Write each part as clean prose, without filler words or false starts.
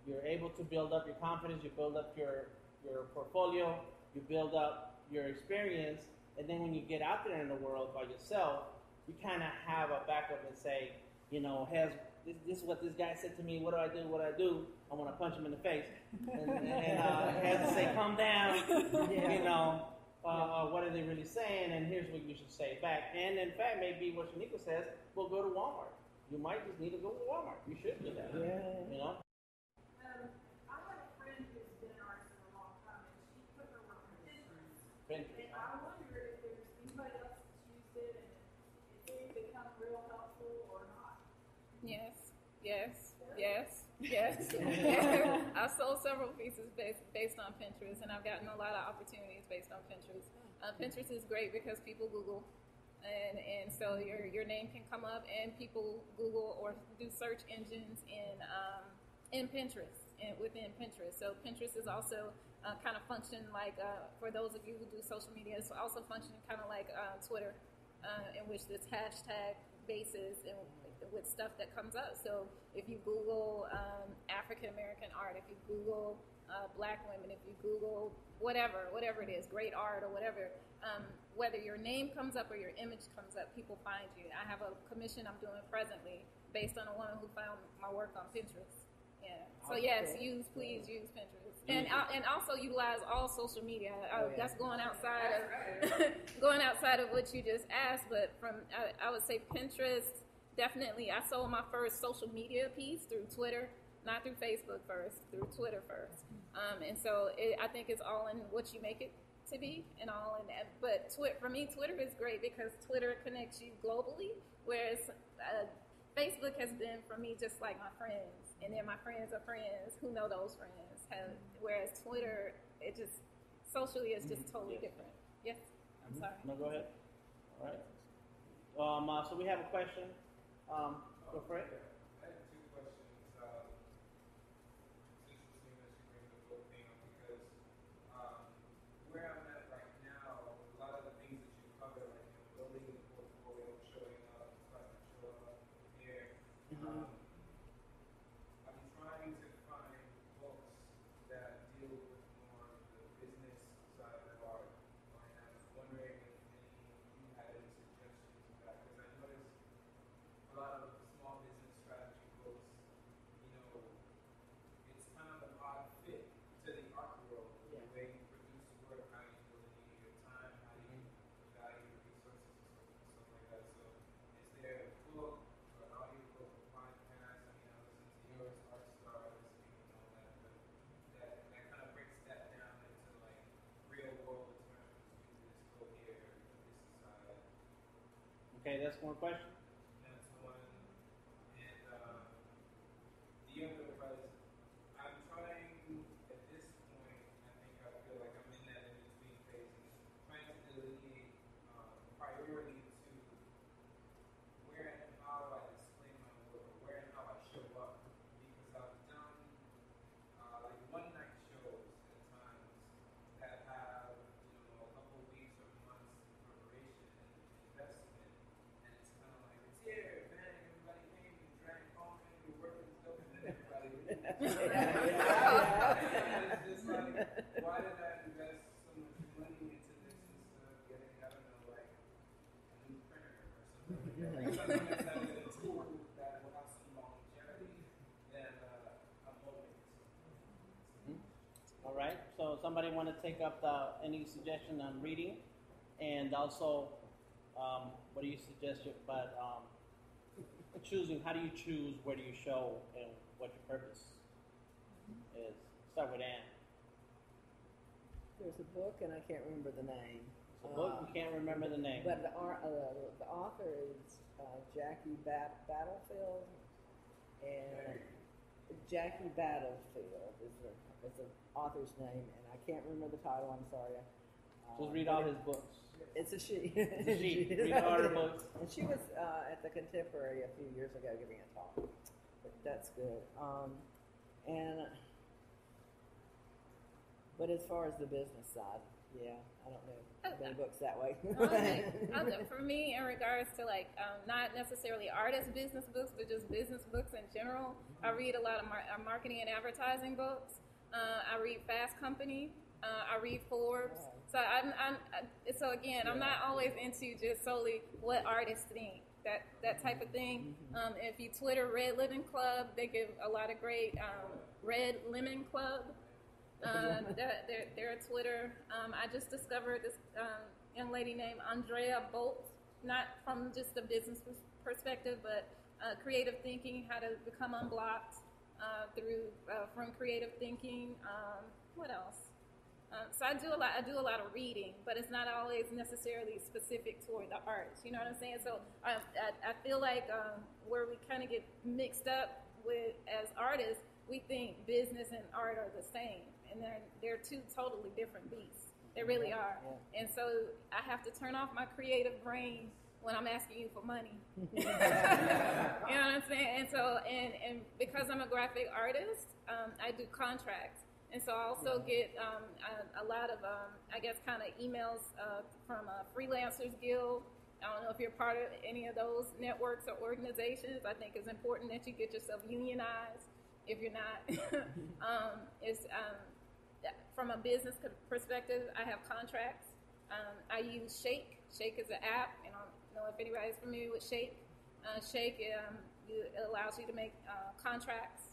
you're able to build up your confidence, you build up your portfolio, you build up your experience, and then when you get out there in the world by yourself, you kind of have a backup and say, this is what this guy said to me. What do I do? What do I do? I want to punch him in the face, and has to say, calm down. What are they really saying? And here's what you should say back. And in fact, maybe what Shanika says, well, go to Walmart. You might just need to go to Walmart. You should do that. Yeah. I have a friend who's been an artist for a long time, and she put her work on Pinterest. And I wonder if there's anybody else that's used it and it's become real helpful or not. Yes. I've sold several pieces based on Pinterest, and I've gotten a lot of opportunities based on Pinterest. Pinterest is great because people Google, and so your name can come up, and people Google or do search engines in Pinterest and within Pinterest. So Pinterest is also kind of function like for those of you who do social media, it's also functioning kind of like Twitter, in which this hashtag basis and with stuff that comes up. So if you Google African American art, if you Google Black women, if you Google whatever it is, great art or whatever, whether your name comes up or your image comes up, people find you. I have a commission I'm doing presently based on a woman who found my work on Pinterest. Yeah. So yes, please use Pinterest, and also utilize all social media. That's going outside of what you just asked, but I would say Pinterest. Definitely, I sold my first social media piece through Twitter, not through Facebook first, through Twitter first. And so I think it's all in what you make it to be and all in that. But for me, Twitter is great because Twitter connects you globally, whereas Facebook has been for me just like my friends. And then my friends are friends who know those friends. Whereas Twitter, socially it's just totally different. Yes, I'm sorry. No, go ahead. All right. So we have a question. Go for it. I have two questions. It's interesting that you bring the book thing up because where I'm at right now, a lot of the things that you cover, like building the portfolio, showing up, starting to show up here. I'm trying to find books that deal with more of the business side of art, and I was wondering if you had any suggestions of that, because I noticed a lot of small business strategy books, it's kind of an odd fit to the art world, the way you produce work, how you delineate your time, how you value your resources and stuff like that. So is there a book or an audio book or podcast? I listen to yours, Art Star, listening and all that, but that kind of breaks that down into like real world terms. You do this, go here, this side. Okay, that's one question. That's one. And the other was, I'm trying at this point, I feel like I'm in that in-between phase, trying to delineate priority to where and how I display my work, or where and how I show up. Because I've done like one-night shows at times that have, a couple weeks or months in preparation and investment. And it's kind of like, it's here, man, everybody came and drank coffee, your work is dope, and then everybody leaves. It's just like, why did I invest so much money into this instead of getting, I don't know, like a new printer or something like that? Something that's having a tool that will have some longevity, then I'm hoping. All right. So somebody want to take up any suggestion on reading, and also what do you suggest about choosing? How do you choose where do you show and what your purpose is? Start with Ann. There's a book, and I can't remember the name. It's a book, you can't remember the name. But the author is Jackie Battlefield, and Jackie Battlefield is the author's name, and I can't remember the title. I'm sorry. Just read all his books. It's a she. It's a she. Read all her books. And she was at the Contemporary a few years ago giving a talk. But that's good. But as far as the business side, Yeah, I don't know many books that way. Okay. For me, in regards to like not necessarily artist business books, but just business books in general, I read a lot of marketing and advertising books. I read Fast Company. I read Forbes. So so again, I'm not always into just solely what artists think. That type of thing. If you Twitter Red Lemon Club, they give a lot of great Red Lemon Club. Their Twitter. I just discovered this young lady named Andrea Bolt, not from just a business perspective, but creative thinking, how to become unblocked from creative thinking. What else? So I do a lot of reading, but it's not always necessarily specific toward the arts. You know what I'm saying? So I feel like where we kind of get mixed up with as artists, we think business and art are the same, and they're two totally different beasts. They really are. Yeah. And so I have to turn off my creative brain when I'm asking you for money. You know what I'm saying? And so and because I'm a graphic artist, I do contracts. And so I also get a lot of, I guess, kind of emails from Freelancers Guild. I don't know if you're part of any of those networks or organizations. I think it's important that you get yourself unionized. If you're not, from a business perspective, I have contracts. I use Shake. Shake is an app. I don't know if anybody's familiar with Shake. Shake it allows you to make contracts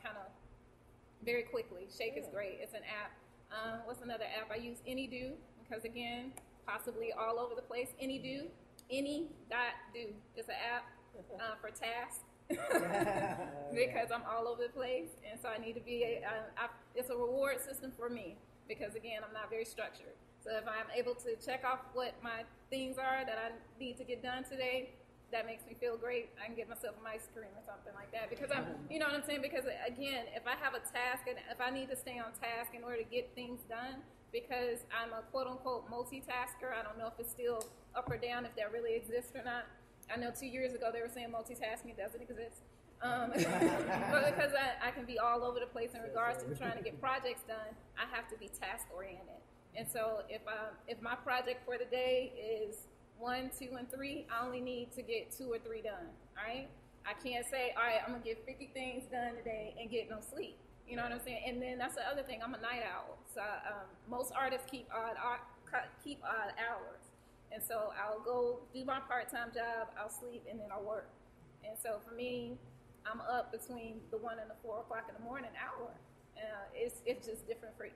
kind of very quickly. Shake is great. It's an app. What's another app? I use AnyDo because, again, possibly all over the place. AnyDo. Any.do is an app for tasks because I'm all over the place. And so I need to be, it's a reward system for me because, again, I'm not very structured. So if I'm able to check off what my things are that I need to get done today, that makes me feel great. I can get myself an ice cream or something like that because you know what I'm saying? Because again, if I have a task and if I need to stay on task in order to get things done, because I'm a quote unquote multitasker, I don't know if it's still up or down, if that really exists or not. I know 2 years ago they were saying multitasking doesn't exist. But because I can be all over the place in regards to trying to get projects done, I have to be task oriented. And so if my project for the day is 1, 2, and 3, I only need to get 2 or 3 done, all right? I can't say, all right, I'm going to get 50 things done today and get no sleep. You know what I'm saying? And then that's the other thing. I'm a night owl. So most artists keep odd hours. And so I'll go do my part-time job, I'll sleep, and then I'll work. And so for me, I'm up between the 1 and the 4 o'clock in the morning hour. It's just different for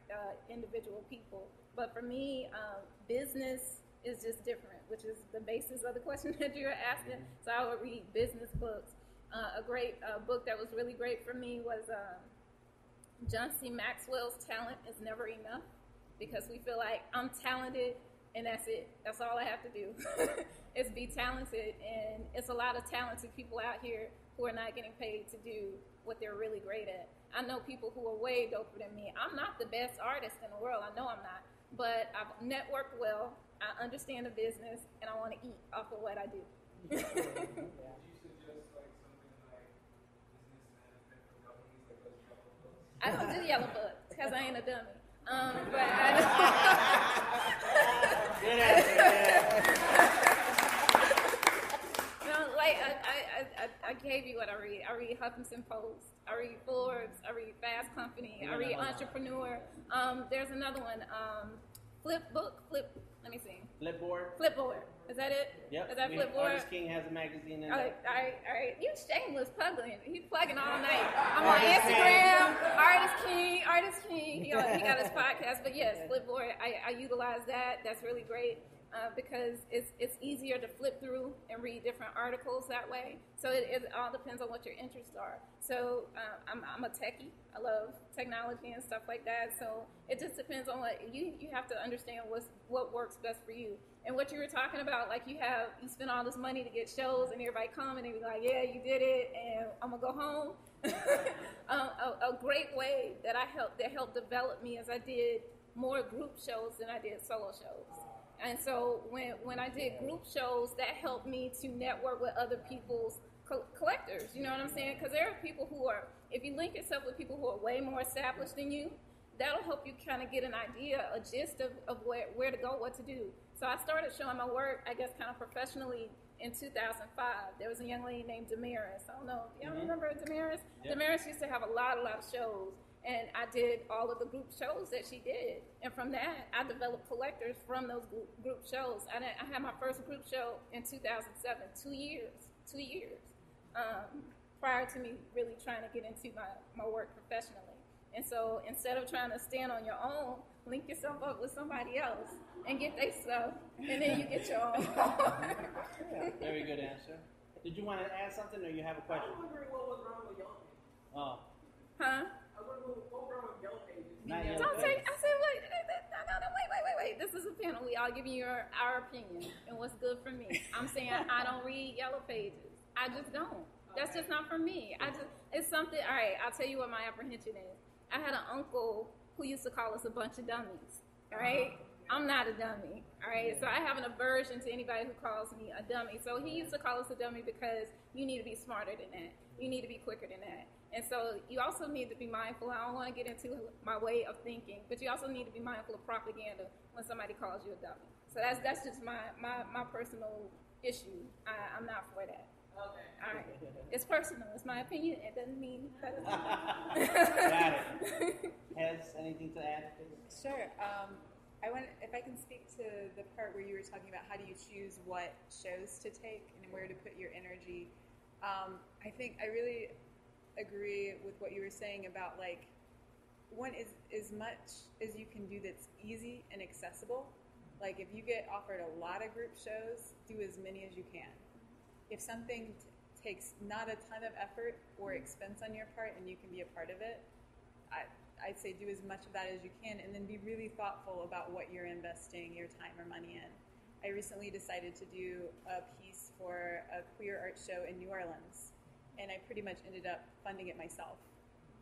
individual people. But for me, business is just different, which is the basis of the question that you were asking. So I would read business books. A great book that was really great for me was John C. Maxwell's Talent is Never Enough, because we feel like I'm talented and that's it. That's all I have to do is be talented. And it's a lot of talented people out here who are not getting paid to do what they're really great at. I know people who are way doper than me. I'm not the best artist in the world. I know I'm not. But I've networked well. I understand the business, and I want to eat off of what I do. Would you suggest like something like business management for dummies, like those yellow books? I don't do yellow books because I ain't a dummy. But Good answer. like I gave you what I read. I read Huffington Post. I read Forbes. I read Fast Company. I read Entrepreneur. There's another one. Let me see. Flipboard. Is that it? Yep. Is that Flipboard? Artist King has a magazine in All there. right. You shameless plugging. He's plugging all night. I'm on Instagram. Artist King. He got his podcast. But yes, Flipboard. I utilize that. That's really great. Because it's easier to flip through and read different articles that way. So it all depends on what your interests are. So I'm a techie. I love technology and stuff like that. So it just depends on what you have to understand what works best for you. And what you were talking about, like you spend all this money to get shows and everybody come and they be like, yeah, you did it, and I'm gonna go home. A great way that helped develop me is I did more group shows than I did solo shows. And so when I did group shows, that helped me to network with other people's collectors. You know what I'm saying? Because there are people who are, if you link yourself with people who are way more established than you, that'll help you kind of get an idea, a gist of where to go, what to do. So I started showing my work, I guess, kind of professionally in 2005. There was a young lady named Damaris. I don't know if y'all remember Damaris? Yeah. Damaris used to have a lot of shows. And I did all of the group shows that she did. And from that, I developed collectors from those group shows. I had my first group show in 2007, 2 years prior to me really trying to get into my work professionally. And so instead of trying to stand on your own, link yourself up with somebody else and get their stuff, and then you get your own. Very good answer. Did you want to add something, or you have a question? I'm wondering what was wrong with Yellow Pages. Oh. Huh? I was wondering what was wrong with Yellow Pages. Don't say. I said, wait. This is a panel. We all giving you our opinion and what's good for me. I'm saying I don't read Yellow Pages. I just don't. That's just not for me. It's something. All right, I'll tell you what my apprehension is. I had an uncle who used to call us a bunch of dummies. All right, I'm not a dummy. All right, so I have an aversion to anybody who calls me a dummy. So he used to call us a dummy because you need to be smarter than that. You need to be quicker than that. And so you also need to be mindful. I don't want to get into my way of thinking, but you also need to be mindful of propaganda when somebody calls you a dummy. So that's just my personal issue. I'm not for that. Okay. All right. It's personal. It's my opinion. It doesn't mean that. Got it. Has anything to add? Sure. If I can speak to the part where you were talking about how do you choose what shows to take and where to put your energy. I think I really agree with what you were saying about one is as much as you can do that's easy and accessible. Like if you get offered a lot of group shows, do as many as you can. If something takes not a ton of effort or expense on your part and you can be a part of it, I'd say do as much of that as you can, and then be really thoughtful about what you're investing your time or money in. I recently decided to do a piece for a queer art show in New Orleans, and I pretty much ended up funding it myself.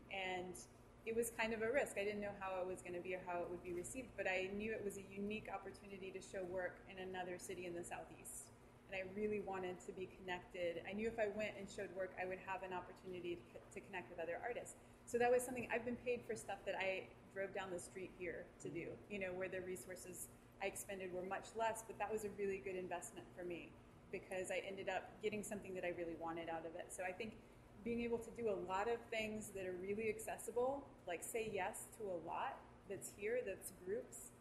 And it was kind of a risk. I didn't know how it was going to be or how it would be received, but I knew it was a unique opportunity to show work in another city in the Southeast. And I really wanted to be connected. I knew if I went and showed work, I would have an opportunity to connect with other artists. So that was something. I've been paid for stuff that I drove down the street here to do, where the resources I expended were much less, but that was a really good investment for me because I ended up getting something that I really wanted out of it. So I think being able to do a lot of things that are really accessible, like say yes to a lot that's here, that's groups,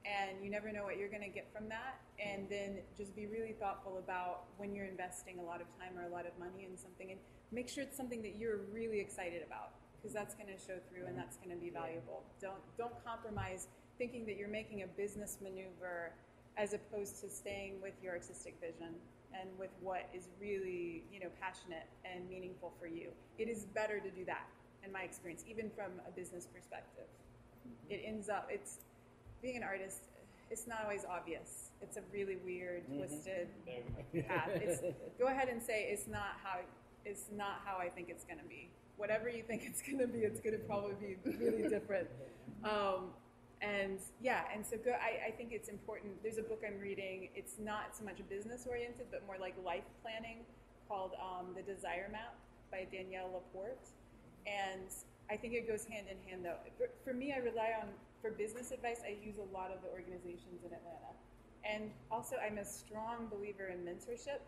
and you never know what you're going to get from that. And then just be really thoughtful about when you're investing a lot of time or a lot of money in something, and make sure it's something that you're really excited about, because that's going to show through and that's going to be valuable. Don't compromise thinking that you're making a business maneuver as opposed to staying with your artistic vision and with what is really, passionate and meaningful for you. It is better to do that, in my experience, even from a business perspective. It ends up, being an artist, it's not always obvious. It's a really weird, twisted path. Go ahead and say it's not how I think it's going to be. Whatever you think it's going to be, it's going to probably be really different. I think it's important. There's a book I'm reading. It's not so much business oriented, but more like life planning, called The Desire Map by Danielle Laporte. And I think it goes hand in hand, though. For me, I rely on, for business advice, I use a lot of the organizations in Atlanta. And also, I'm a strong believer in mentorship,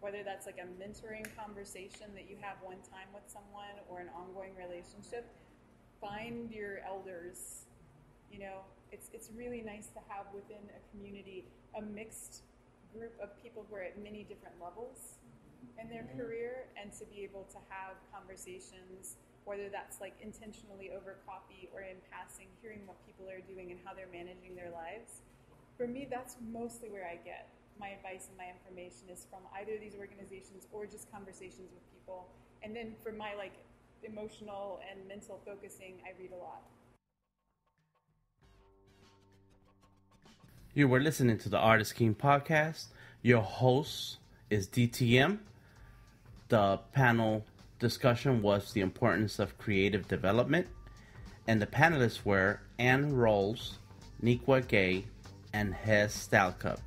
whether that's like a mentoring conversation that you have one time with someone or an ongoing relationship. Find your elders. It's really nice to have within a community a mixed group of people who are at many different levels in their career, and to be able to have conversations, whether that's like intentionally over coffee or in passing, hearing what people are doing and how they're managing their lives. For me, that's mostly where I get my advice and my information, is from either these organizations or just conversations with people. And then for my emotional and mental focusing, I read a lot. You were listening to the Artist King podcast. Your host is DTM. The panel discussion was the importance of creative development, and the panelists were Ann Rolls, Nikwa Gay, and Hez Stalcup.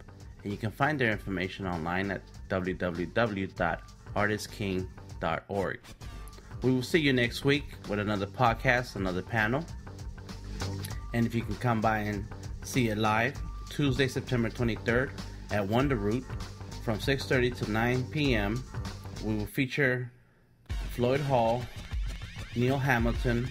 And you can find their information online at www.artistking.org. We will see you next week with another podcast, another panel. And if you can come by and see it live, Tuesday, September 23rd at Wonder Root from 6:30 to 9 p.m. We will feature Floyd Hall, Neil Hamilton,